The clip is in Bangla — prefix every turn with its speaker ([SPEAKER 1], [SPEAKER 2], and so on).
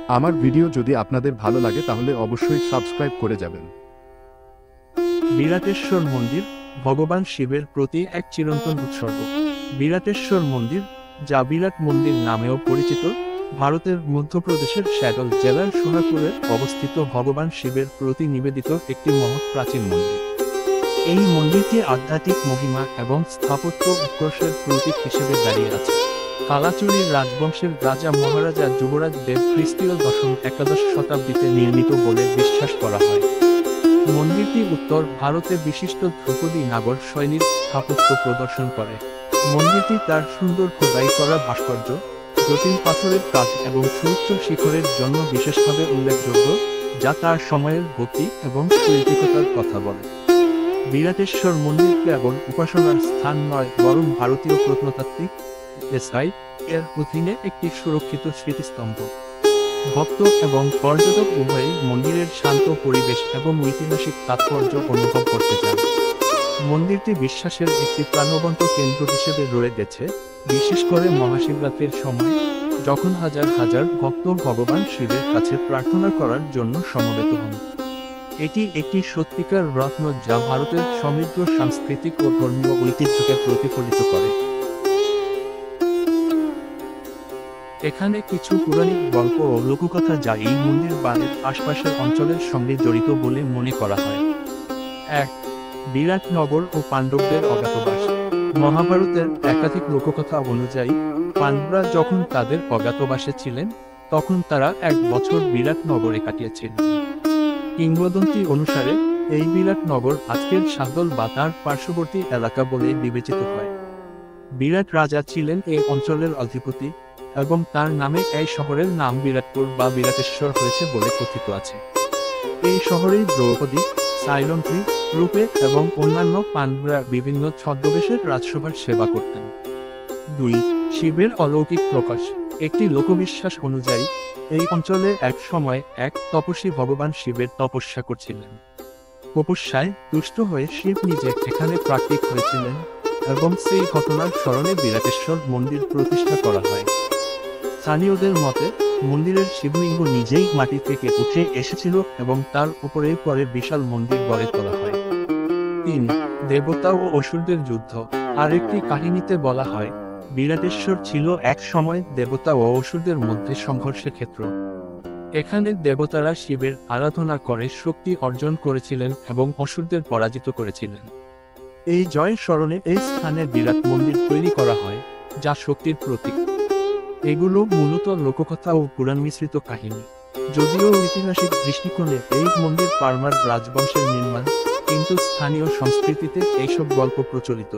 [SPEAKER 1] আমার ভিডিও যদি আপনাদের ভালো লাগে তাহলে অবশ্যই সাবস্ক্রাইব করে যাবেন।
[SPEAKER 2] বিরাটেশ্বর মন্দির ভগবান শিবের প্রতি এক চিরন্তন উৎসর্গ। বিরাটেশ্বর মন্দির, যা বিরাট মন্দির নামেও পরিচিত, ভারতের মধ্যপ্রদেশের শ্যাডল জেলার সোহাগপুরে অবস্থিত ভগবান শিবের প্রতি নিবেদিত একটি মহৎ প্রাচীন মন্দির। এই মন্দিরটি আধ্যাত্মিক মহিমা এবং স্থাপত্য উৎকর্ষের প্রতীক হিসেবে দাঁড়িয়ে আছে। কালাচুরির রাজবংশের রাজা মহারাজা যুবরাজ দেব খ্রিস্টীয় দশম-একাদশ শতাব্দীতে নির্মিত বলে বিশ্বাস করা হয়। মন্দিরটি উত্তর ভারতে বিশিষ্ট ধ্রুপদী নাগর শৈলীর স্থাপত্য প্রদর্শন করে। মন্দিরটি তার সুন্দর খোদাই করা ভাস্কর্য, জটিল পাথরের কাজ এবং সুউচ্চ শিখরের জন্য বিশেষভাবে উল্লেখযোগ্য, যা তার সময়ের গতি এবং শৈল্পিকতার কথা বলে। বিরাটেশ্বর মন্দির কেবল উপাসনার স্থান নয়, বরং ভারতীয় প্রত্নতাত্ত্বিক এসআই এর অধীনে একটি সুরক্ষিত স্মৃতিস্তম্ভ। ভক্ত এবং পর্যটক উভয়ই মন্দিরের শান্ত পরিবেশ এবং ঐতিহাসিক তাৎপর্য অনুভব করতে চান। মন্দিরটি বিশ্বাসের একটি প্রাণবন্ত কেন্দ্র হিসেবে রয়ে গেছে, বিশেষ করে মহাশিবরাত্রির সময়, যখন হাজার হাজার ভক্ত ভগবান শিবের কাছে প্রার্থনা করার জন্য সমবেত হন। এটি একটি সত্যিকার রত্ন যা ভারতের সমৃদ্ধ সাংস্কৃতিক ও ধর্মীয় ঐতিহ্যকে প্রতিফলিত করে। এখানে কিছু পৌরাণিক গল্প ও লোককথা যা এই মন্দির বা এর আশপাশের অঞ্চলের সঙ্গে জড়িত বলে মনে করা হয়। 1. বিরাটনগর ও পাণ্ডবদের অজ্ঞাতবাস। মহাভারতের একাধিক লোককথা অনুযায়ী, পাণ্ডবরা যখন তাদের অজ্ঞাতবাসে ছিলেন, তখন তারা 1 বছর বিরাটনগরে কাটিয়েছিলেন। কিংবদন্তি অনুসারে এই বিরাটনগর আজকের শাহদল বা তার পার্শ্ববর্তী এলাকা বলে বিবেচিত হয়। বিরাট রাজা ছিলেন এই অঞ্চলের অধিপতি এবং তার নামে এই শহরের নাম বিরাটপুর বা বিরাটেশ্বর হয়েছে বলে কথিত আছে। এই শহরেই দ্রৌপদী, সাইলন্ত্রী, রূপে এবং অন্যান্য পাণ্ডবরা বিভিন্ন ছদ্মবেশের রাজসভার সেবা করতেন। 2. শিবের অলৌকিক প্রকাশ। একটি লোকবিশ্বাস অনুযায়ী, এই অঞ্চলে এক সময় এক তপস্বী ভগবান শিবের তপস্যা করছিলেন। তপস্যায় তুষ্ট হয়ে শিব নিজে এখানে প্রাকৃত হয়েছিলেন এবং সেই ঘটনার স্মরণে বিরাটেশ্বর মন্দির প্রতিষ্ঠা করা হয়। স্থানীয়দের মতে, মন্দিরের শিবলিঙ্গ নিজেই মাটি থেকে উঠে এসেছিল এবং তার উপরে পরে বিশাল মন্দির গড়ে তোলা হয়। 3. দেবতা ও অসুরদের যুদ্ধ। আরেকটি কাহিনীতে বলা হয়, বিরাটেশ্বর ছিল এক সময় দেবতা ও অসুরদের মধ্যে সংঘর্ষের ক্ষেত্র। এখানে দেবতারা শিবের আরাধনা করে শক্তি অর্জন করেছিলেন এবং অসুরদের পরাজিত করেছিলেন। এই জয়ের স্মরণে এই স্থানে বিরাট মন্দির তৈরি করা হয়, যা শক্তির প্রতীক। এগুলো মূলত লোককথা ও পুরাণ মিশ্রিত কাহিনী। যদিও ঐতিহাসিক দৃষ্টিকোণে এই মন্দির পারমার রাজবংশের নির্মাণ, কিন্তু স্থানীয় সংস্কৃতিতে এইসব গল্প প্রচলিত।